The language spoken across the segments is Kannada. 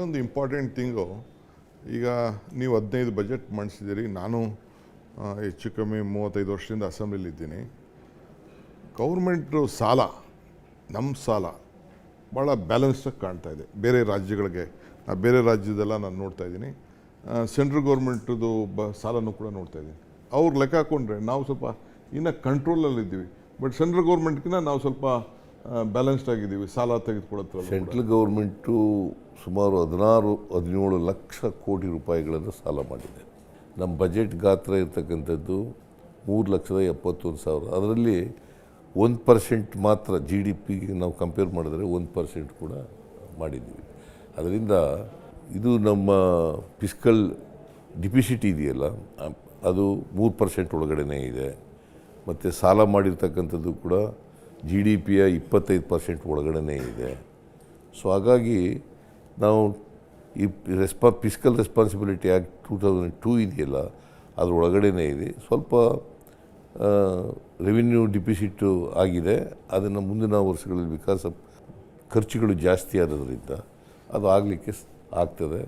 ಒಂದು ಇಂಪಾರ್ಟೆಂಟ್ ಥಿಂಗು, ಈಗ ನೀವು 15 ಬಜೆಟ್ ಮಂಡಿಸಿದ್ದೀರಿ. ನಾನು ಹೆಚ್ಚು ಕಮ್ಮಿ 35 ವರ್ಷದಿಂದ ಅಸೆಂಬ್ಲಿಲಿದ್ದೀನಿ. ಗೌರ್ಮೆಂಟು ಸಾಲ, ನಮ್ಮ ಸಾಲ ಭಾಳ ಬ್ಯಾಲೆನ್ಸ್ಡಾಗಿ ಕಾಣ್ತಾ ಇದೆ ಬೇರೆ ರಾಜ್ಯಗಳಿಗೆ. ಬೇರೆ ರಾಜ್ಯದೆಲ್ಲ ನಾನು ನೋಡ್ತಾ ಇದ್ದೀನಿ. ಸೆಂಟ್ರಲ್ ಗೌರ್ಮೆಂಟದು ಸಾಲನೂ ಕೂಡ ನೋಡ್ತಾ ಇದ್ದೀನಿ. ಅವ್ರು ಲೆಕ್ಕ ಹಾಕ್ಕೊಂಡ್ರೆ ನಾವು ಸ್ವಲ್ಪ ಇನ್ನೂ ಕಂಟ್ರೋಲಲ್ಲಿದ್ದೀವಿ. ಬಟ್ ಸೆಂಟ್ರಲ್ ಗೌರ್ಮೆಂಟ್ಗಿಂತ ನಾವು ಸ್ವಲ್ಪ ಬ್ಯಾಲೆನ್ಸ್ಡ್ ಆಗಿದ್ದೀವಿ ಸಾಲ ತೆಗೆದುಕೊಳ್ಳೋದು. ಸೆಂಟ್ರಲ್ ಗೌರ್ಮೆಂಟು ಸುಮಾರು 16-17 ಲಕ್ಷ ಕೋಟಿ ರೂಪಾಯಿಗಳನ್ನು ಸಾಲ ಮಾಡಿದೆ. ನಮ್ಮ ಬಜೆಟ್ ಗಾತ್ರ ಇರ್ತಕ್ಕಂಥದ್ದು 3,71,000. ಅದರಲ್ಲಿ 1% ಮಾತ್ರ GDP ನಾವು ಕಂಪೇರ್ ಮಾಡಿದ್ರೆ 1% ಕೂಡ ಮಾಡಿದ್ದೀವಿ. ಅದರಿಂದ ಇದು ನಮ್ಮ ಫಿಸ್ಕಲ್ ಡಿಫಿಸಿಟ್ ಇದೆಯಲ್ಲ, ಅದು 3% ಒಳಗಡೆನೇ ಇದೆ. ಮತ್ತು ಸಾಲ ಮಾಡಿರ್ತಕ್ಕಂಥದ್ದು ಕೂಡ GDPಯ 25% ಒಳಗಡೆ ಇದೆ. ಸೊ ಹಾಗಾಗಿ ನಾವು ಈ ಫಿಸ್ಕಲ್ ರೆಸ್ಪಾನ್ಸಿಬಿಲಿಟಿ ಆ್ಯಕ್ಟ್ 2002 ಇದೆಯಲ್ಲ, ಅದ್ರ ಒಳಗಡೆ ಇದೆ. ಸ್ವಲ್ಪ ರೆವಿನ್ಯೂ ಡಿಫಿಸಿಟ್ಟು ಆಗಿದೆ. ಅದನ್ನು ಮುಂದಿನ ವರ್ಷಗಳಲ್ಲಿ ಬಿಕಾಸ್ ಆಫ್ ಖರ್ಚುಗಳು ಜಾಸ್ತಿ ಆದದ್ರಿಂದ ಅದು ಆಗಲಿಕ್ಕೆ ಆಗ್ತದೆ.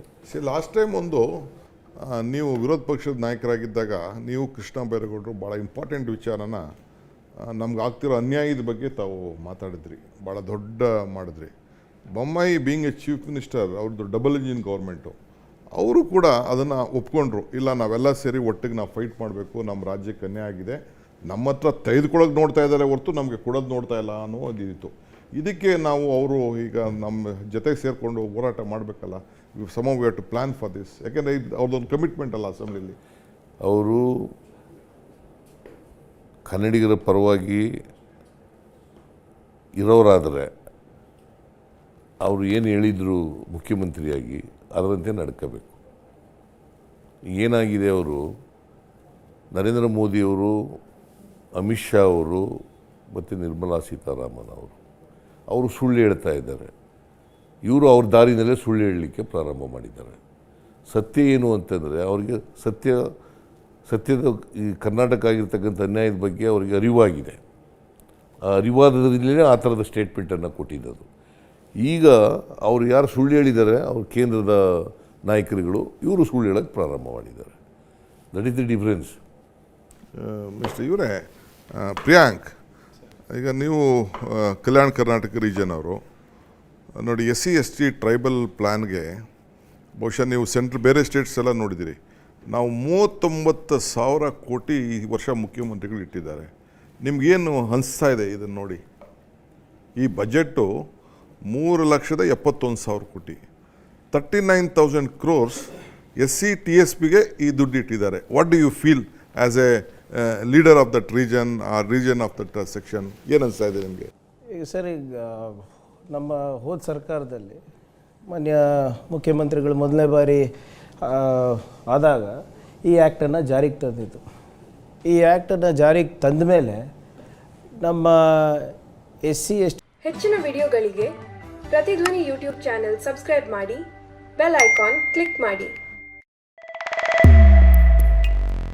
ಲಾಸ್ಟ್ ಟೈಮ್ ನೀವು ವಿರೋಧ ಪಕ್ಷದ ನಾಯಕರಾಗಿದ್ದಾಗ ನೀವು ಕೃಷ್ಣ ಬೈರೇಗೌಡರು ಭಾಳ ಇಂಪಾರ್ಟೆಂಟ್ ವಿಚಾರನ ನಮ್ಗೆ ಆಗ್ತಿರೋ ಅನ್ಯಾಯದ ಬಗ್ಗೆ ತಾವು ಮಾತಾಡಿದ್ರಿ, ಭಾಳ ದೊಡ್ಡ ಮಾಡಿದ್ರಿ. Bommai being A chief minister, ಅವ್ರದ್ದು ಡಬಲ್ ಇಂಜಿನ್ ಗೌರ್ಮೆಂಟು, ಅವರು ಕೂಡ ಅದನ್ನು ಒಪ್ಕೊಂಡ್ರು. ಇಲ್ಲ, ನಾವೆಲ್ಲ ಸೇರಿ ಒಟ್ಟಿಗೆ ನಾವು ಫೈಟ್ ಮಾಡಬೇಕು, ನಮ್ಮ ರಾಜ್ಯಕ್ಕೆ ಅನ್ಯಾಯ ಆಗಿದೆ, ನಮ್ಮ ಹತ್ರ ತೆಗೆದುಕೊಳ್ಳೋಕೆ ನೋಡ್ತಾ ಇದ್ದಾರೆ ಹೊರತು ನಮಗೆ ಕೊಡೋದು ನೋಡ್ತಾ ಇಲ್ಲ ಅನ್ನೋ ಇದಿತ್ತು. ಇದಕ್ಕೆ ನಾವು ಅವರು ಈಗ ನಮ್ಮ ಜೊತೆಗೆ ಸೇರಿಕೊಂಡು ಹೋರಾಟ ಮಾಡಬೇಕಲ್ಲ. So we have to plan for this. ಯಾಕೆಂದರೆ ಇದು ಅವ್ರದ್ದೊಂದು ಕಮಿಟ್ಮೆಂಟ್ ಅಲ್ಲ ಅಸೆಂಬ್ಲಿಲಿ. ಅವರು ಕನ್ನಡಿಗರ ಪರವಾಗಿ ಇರೋರಾದರೆ ಅವರು ಏನು ಹೇಳಿದರು ಮುಖ್ಯಮಂತ್ರಿಯಾಗಿ ಅದರಂತೆ ನಡ್ಕೋಬೇಕು. ಏನಾಗಿದೆ, ಅವರು ನರೇಂದ್ರ ಮೋದಿಯವರು, ಅಮಿತ್ ಶಾ ಅವರು ಮತ್ತು ನಿರ್ಮಲಾ ಸೀತಾರಾಮನ್ ಅವರು ಸುಳ್ಳು ಹೇಳ್ತಾ ಇದ್ದಾರೆ. ಇವರು ಅವ್ರ ದಾರಿನಲ್ಲೇ ಸುಳ್ಳು ಹೇಳಲಿಕ್ಕೆ ಪ್ರಾರಂಭ ಮಾಡಿದ್ದಾರೆ. ಸತ್ಯ ಏನು ಅಂತಂದರೆ, ಅವರಿಗೆ ಸತ್ಯದ ಈ ಕರ್ನಾಟಕ ಆಗಿರ್ತಕ್ಕಂಥ ಅನ್ಯಾಯದ ಬಗ್ಗೆ ಅವರಿಗೆ ಅರಿವಾಗಿದೆ. ಆ ಅರಿವಾದದ್ರಿಂದಲೇ ಆ ಥರದ ಸ್ಟೇಟ್ಮೆಂಟನ್ನು ಕೊಟ್ಟಿದ್ದದು. ಈಗ ಅವರು ಯಾರು ಸುಳ್ಳು ಹೇಳಿದ್ದಾರೆ, ಅವ್ರ ಕೇಂದ್ರದ ನಾಯಕರುಗಳು, ಇವರು ಸುಳ್ಳು ಹೇಳೋಕ್ಕೆ ಪ್ರಾರಂಭ ಮಾಡಿದ್ದಾರೆ. That is the difference. Mister ಇವರೇ, ಪ್ರಿಯಾಂಕ್, ಈಗ ನೀವು ಕಲ್ಯಾಣ ಕರ್ನಾಟಕ ರೀಜನ್ ಅವರು ನೋಡಿ, SC ST ಟ್ರೈಬಲ್ ಪ್ಲ್ಯಾನ್ಗೆ ಬಹುಶಃ ನೀವು ಬೇರೆ ಸ್ಟೇಟ್ಸ್ ಎಲ್ಲ ನೋಡಿದ್ದೀರಿ. ನಾವು 39,000 ಕೋಟಿ ಈ ವರ್ಷ ಮುಖ್ಯಮಂತ್ರಿಗಳು ಇಟ್ಟಿದ್ದಾರೆ. ನಿಮಗೇನು ಅನಿಸ್ತಾ ಇದೆ ಇದನ್ನು ನೋಡಿ? ಈ ಬಜೆಟ್ಟು 3,71,000 ಕೋಟಿ, 39,000 crores SC TSPಗೆ ಈ ದುಡ್ಡು ಇಟ್ಟಿದ್ದಾರೆ. What do you feel as a leader of that region of that section? ಏನು ಅನಿಸ್ತಾ ಇದೆ ನಿಮಗೆ? ಈಗ ಸರ್, ಈಗ ನಮ್ಮ ಹೋದ ಸರ್ಕಾರದಲ್ಲಿ ಮಾನ್ಯ ಮುಖ್ಯಮಂತ್ರಿಗಳು ಮೊದಲನೇ ಬಾರಿ ಆದಾಗ ಈ ಆ್ಯಕ್ಟನ್ನು ಜಾರಿಗೆ ತಂದಿತ್ತು. ಈ ಆ್ಯಕ್ಟನ್ನು ಜಾರಿಗೆ ತಂದ ಮೇಲೆ ನಮ್ಮ SC ST ಹೆಚ್ಚಿನ ವಿಡಿಯೋಗಳಿಗೆ ಪ್ರತಿಧ್ವನಿ ಯೂಟ್ಯೂಬ್ ಚಾನೆಲ್ ಸಬ್ಸ್ಕ್ರೈಬ್ ಮಾಡಿ, ಬೆಲ್ ಐಕಾನ್ ಕ್ಲಿಕ್ ಮಾಡಿ.